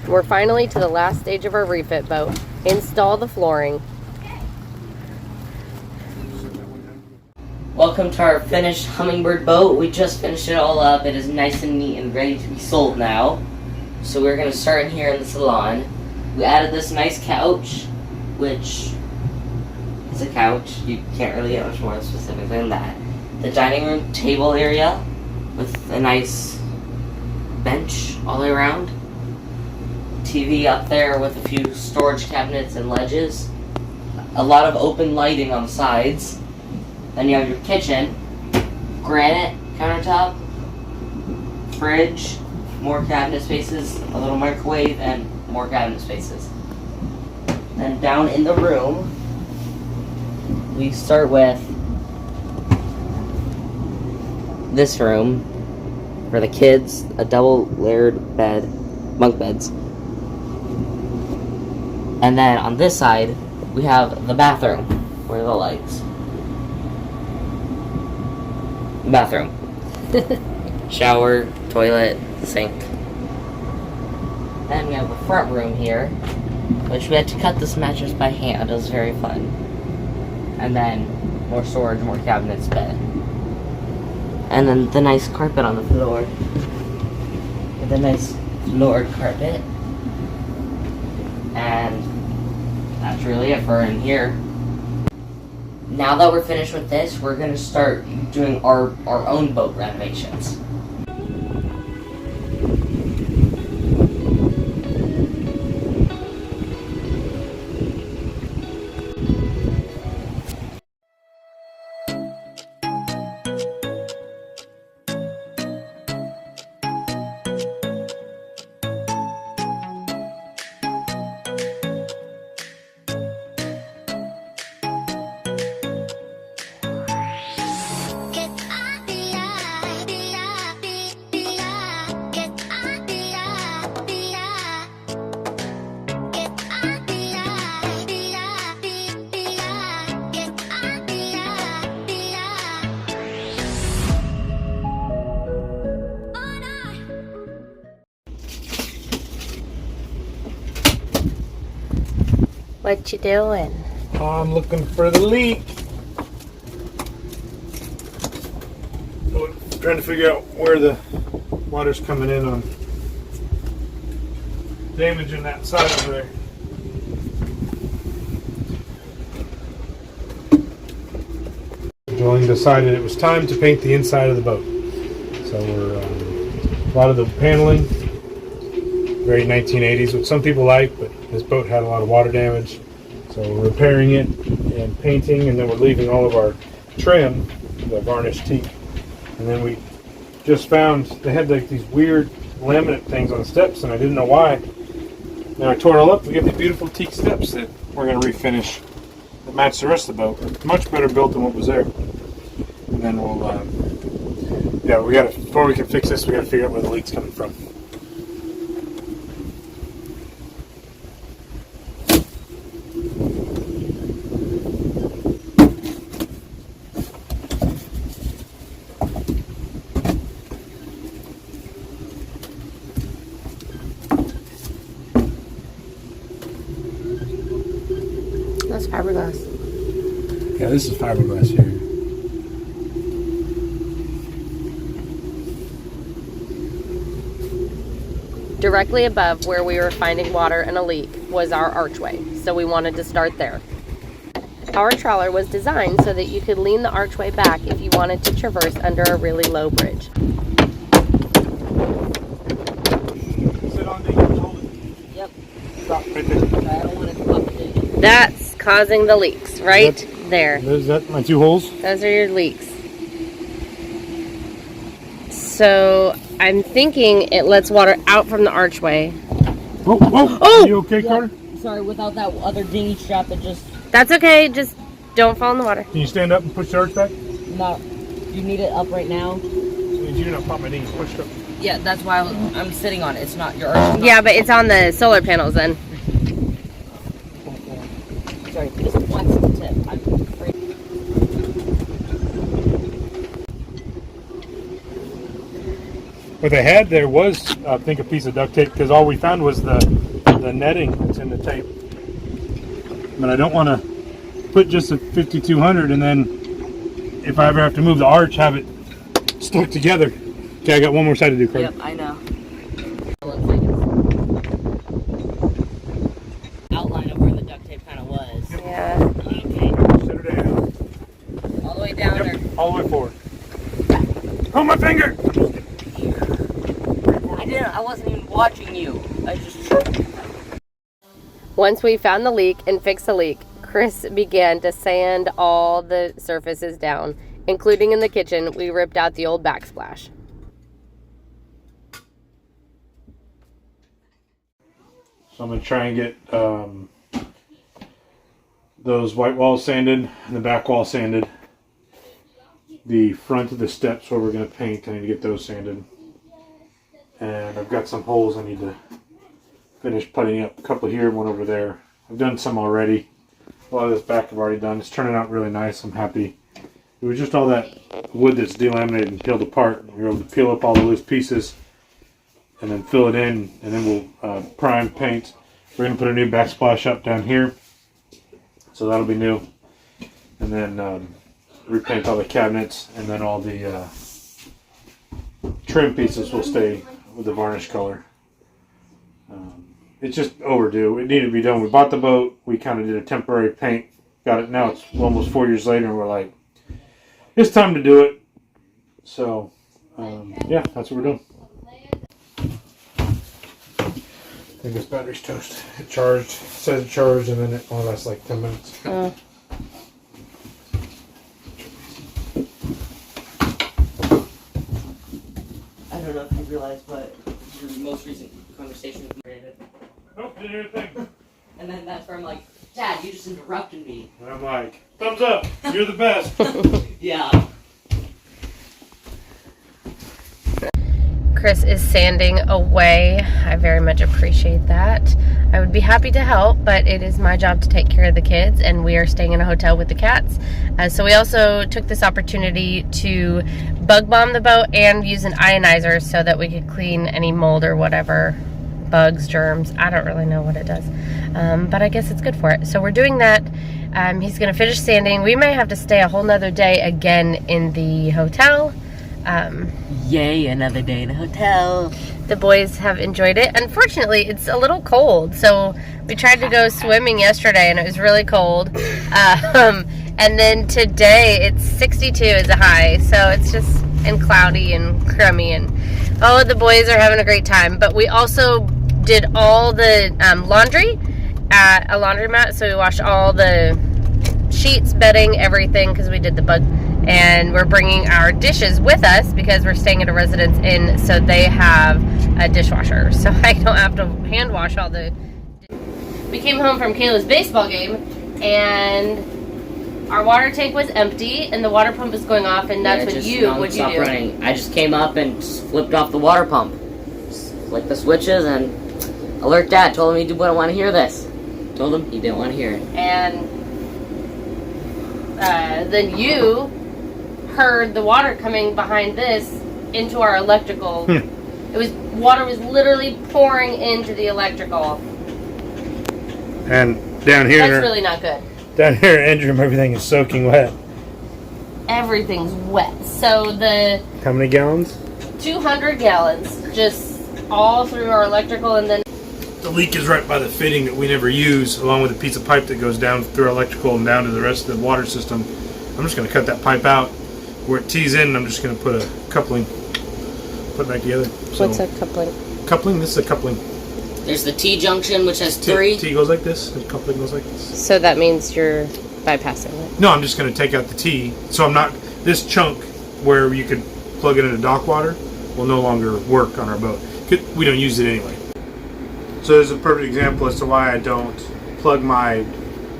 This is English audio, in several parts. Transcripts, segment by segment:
We're finally to the last stage of our refit boat. Install the flooring. Welcome to our finished Hummingbird boat. We just finished it all up. It is nice and neat and ready to be sold now. So we're going to start in here in the salon. We added this nice couch, which is a couch. You can't really get much more specific than that. The dining room table area with a nice bench all the way around. TV up there with a few storage cabinets and ledges. A lot of open lighting on the sides. Then you have your kitchen, granite countertop, fridge, more cabinet spaces, a little microwave, and more cabinet spaces. Then down in the room, we start with this room for the kids, a double layered bed, bunk beds. And then on this side, we have the bathroom, where are the lights? Bathroom. Shower, toilet, sink. Then we have the front room here, which we had to cut this mattress by hand. It was very fun. And then more storage, more cabinets, bed. And then the nice carpet on the floor. With a nice floored carpet. And that's really it for in here. Now that we're finished with this, we're going to start doing our own boat renovations. What you doing? I'm looking for the leak. Trying to figure out where the water's coming in on damaging that side over there. Dwelling decided it was time to paint the inside of the boat. So we're a lot of the paneling, very 1980s, which some people like, but this boat had a lot of water damage. So we're repairing it and painting, and then we're leaving all of our trim, the varnished teak. And then we just found they had like these weird laminate things on the steps, and I didn't know why. Now I tore it all up. We get these beautiful teak steps that we're going to refinish that match the rest of the boat. Much better built than what was there. And then we'll, yeah, we got to, before we can fix this, we got to figure out where the leak's coming from. That's fiberglass. Yeah, this is fiberglass here. Directly above where we were finding water and a leak was our archway, so we wanted to start there. Our trawler was designed so that you could lean the archway back if you wanted to traverse under a really low bridge. Sit on the hold it. Yep. Stop right there. I don't want to come up to it. That's causing the leaks, right there. There's that, my two holes. Those are your leaks. So I'm thinking it lets water out from the archway. Oh! Are you okay, Carter? Sorry, without that other dinghy strap that just... That's okay, just don't fall in the water. Can you stand up and push the arch back? No, you need it up right now. You're not pop my dinghy pushed up. Yeah, that's why I'm sitting on it. It's not your arch. Yeah, but it's on the solar panels then. Sorry, just flex the tip. I'm afraid. What they had there was, I think, a piece of duct tape, because all we found was the netting that's in the tape. But I don't want to put just a 5200 and then if I ever have to move the arch, have it stuck together. Okay, I got one more side to do, Craig. Yep, I know. Outline of where the duct tape kind of was. Yep. Yeah. Okay. Set her down. All the way down Yep, there. all the way forward. Oh, my finger! I wasn't even watching you. I just... Once we found the leak and fixed the leak, Chris began to sand all the surfaces down, including in the kitchen. We ripped out the old backsplash. So I'm going to try and get those white walls sanded and the back wall sanded. The front of the steps where we're going to paint, I need to get those sanded. And I've got some holes I need to finish putting up. A couple here, one over there. I've done some already. A lot of this back I've already done. It's turning out really nice. I'm happy. It was just all that wood that's delaminated and peeled apart. We were able to peel up all the loose pieces and then fill it in, and then we'll prime, paint. We're going to put a new backsplash up down here, so that'll be new. And then repaint all the cabinets, and then all the trim pieces will stay with the varnish color. It's just overdue. It needed to be done. We bought the boat. We kind of did a temporary paint. Got it. Now it's almost 4 years later, and we're like, it's time to do it. So, yeah, that's what we're doing. I think this battery's toast. It charged. It says it charged, and then it only lasts like 10 minutes. I don't know if you realize, but your most recent conversation with me. Nope, didn't hear a thing. And then that's where I'm like, Dad, you just interrupted me. And I'm like, thumbs up. You're the best. Yeah. Chris is sanding away. I very much appreciate that. I would be happy to help, but it is my job to take care of the kids, and we are staying in a hotel with the cats. So we also took this opportunity to bug bomb the boat and use an ionizer so that we could clean any mold or whatever, bugs, germs. I don't really know what it does, but I guess it's good for it. So we're doing that. He's going to finish sanding. We may have to stay a whole nother day again in the hotel. Yay, another day in a hotel. The boys have enjoyed it. Unfortunately, it's a little cold, so we tried to go swimming yesterday and it was really cold. And then today it's 62 is a high, so it's just and cloudy and crummy, and oh, the boys are having a great time. But we also did all the laundry at a laundromat, so we washed all the sheets, bedding, everything, because we did the bug. And we're bringing our dishes with us because we're staying at a Residence Inn, so they have a dishwasher, so I don't have to hand wash all the. We came home from Kayla's baseball game, and our water tank was empty, and the water pump was going off, and that's what you would you do? Running. I just came up and flipped off the water pump, flicked the switches, and alert Dad. Told him he didn't want to hear this. Told him he didn't want to hear it. And then you heard the water coming behind this into our electrical. Water was literally pouring into the electrical. And down here, That's really not good. Down here in Engine Room, everything is soaking wet. Everything's wet. So the How many gallons? 200 gallons just all through our electrical, and then The leak is right by the fitting that we never use, along with a piece of pipe that goes down through our electrical and down to the rest of the water system. I'm just going to cut that pipe out where it tees in, and I'm just going to put a coupling, put it back together. So, what's a coupling? Coupling? This is a coupling. There's the T-junction, which has three. T goes like this, the coupling goes like this. So that means you're bypassing it. No, I'm just going to take out the T. So I'm not, this chunk where you could plug it into dock water will no longer work on our boat. We don't use it anyway. So there's a perfect example as to why I don't plug my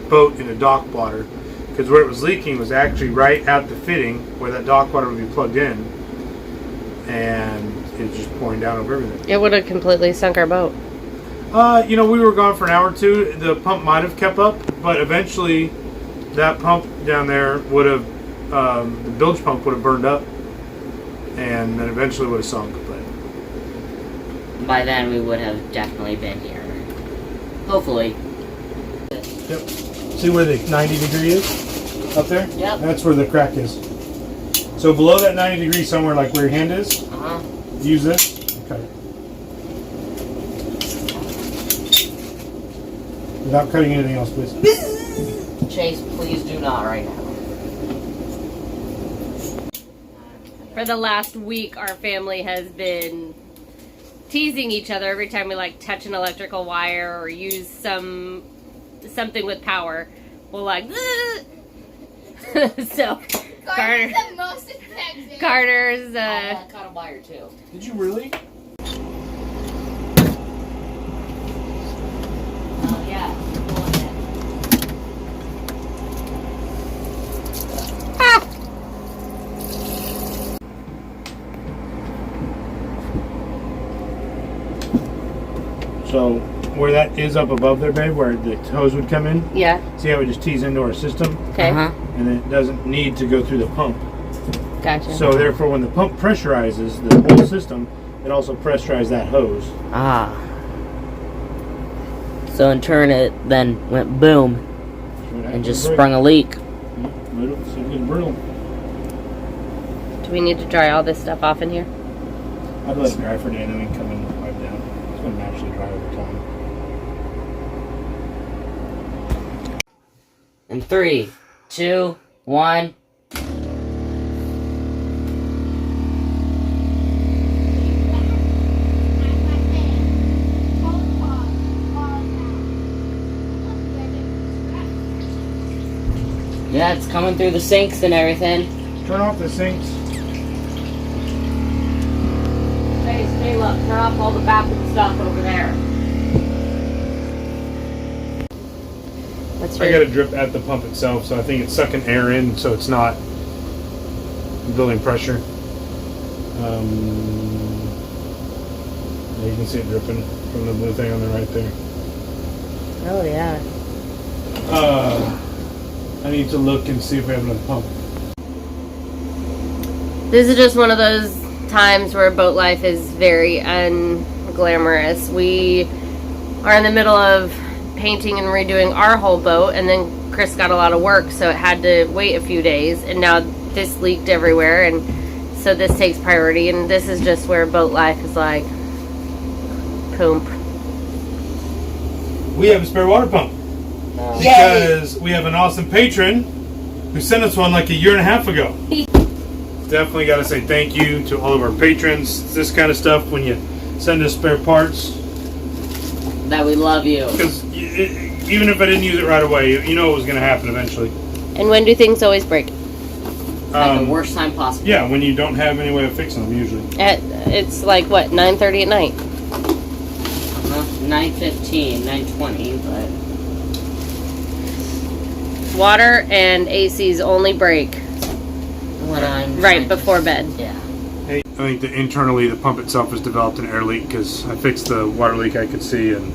boat into dock water. Because where it was leaking was actually right at the fitting where that dock water would be plugged in. And it's just pouring down over everything. It would have completely sunk our boat. We were gone for an hour or two. The pump might have kept up, but eventually that pump down there would have, the bilge pump would have burned up, and then eventually would have sunk. But By then, we would have definitely been here. Hopefully. Yep. See where the 90 degree is? Up there? Yep. That's where the crack is. So below that 90 degree, somewhere like where your hand is, use this. Okay. Without cutting anything else, please. Chase, please do not right now. For the last week, our family has been teasing each other every time we like touch an electrical wire or use something with power. We'll like, so Carter's the most effective. Carter's I caught a wire too. Did you really? Oh yeah. So where that is up above there, babe, where the hose would come in, yeah. see how it just tees into our system? Okay, And it doesn't need to go through the pump. gotcha. So therefore, when the pump pressurizes the whole system, it also pressurizes that hose. Ah. So in turn, it then went boom and just sprung a leak. Brutal. Do we need to dry all this stuff off in here? I'd let it dry for a day and then we can come in and wipe down. It's going to naturally dry over time. In 3, 2, 1. Yeah, it's coming through the sinks and everything. Turn off the sinks. Hey, look, turn off all the bathroom stuff over there. What's I got a drip at the pump itself, so I think it's sucking air in, so it's not building pressure. Yeah, you can see it dripping from the blue thing on the right there. Oh yeah. I need to look and see if we have another pump. This is just one of those times where boat life is very unglamorous. We are in the middle of painting and redoing our whole boat, and then Chris got a lot of work, so it had to wait a few days, and now this leaked everywhere, and so this takes priority, and this is just where boat life is like poop. We have a spare water pump. Because we have an awesome patron who sent us one like a year and a half ago. Definitely got to say thank you to all of our patrons. It's this kind of stuff when you send us spare parts. That we love you. Because even if I didn't use it right away, you know it was going to happen eventually. And when do things always break? At the worst time possible. Yeah, when you don't have any way of fixing them usually. It's like what, 9:30 at night? 9:15, 9:20, but Water and ACs only break when I'm right before bed. Yeah. I think that internally the pump itself has developed an air leak because I fixed the water leak I could see, and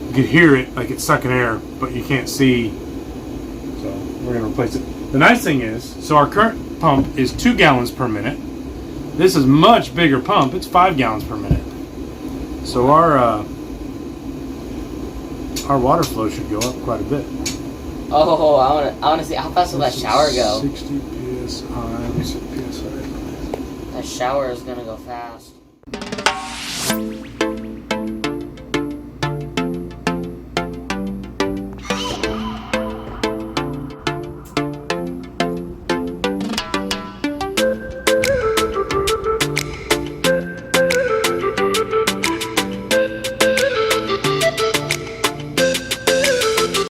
you could hear it like it's sucking air, but you can't see. So we're going to replace it. The nice thing is, so our current pump is 2 gallons per minute. This is much bigger pump. It's 5 gallons per minute. So our water flow should go up quite a bit. Oh, I wanna see how fast will that shower go. 60 psi. Let me see psi. That shower is gonna go fast.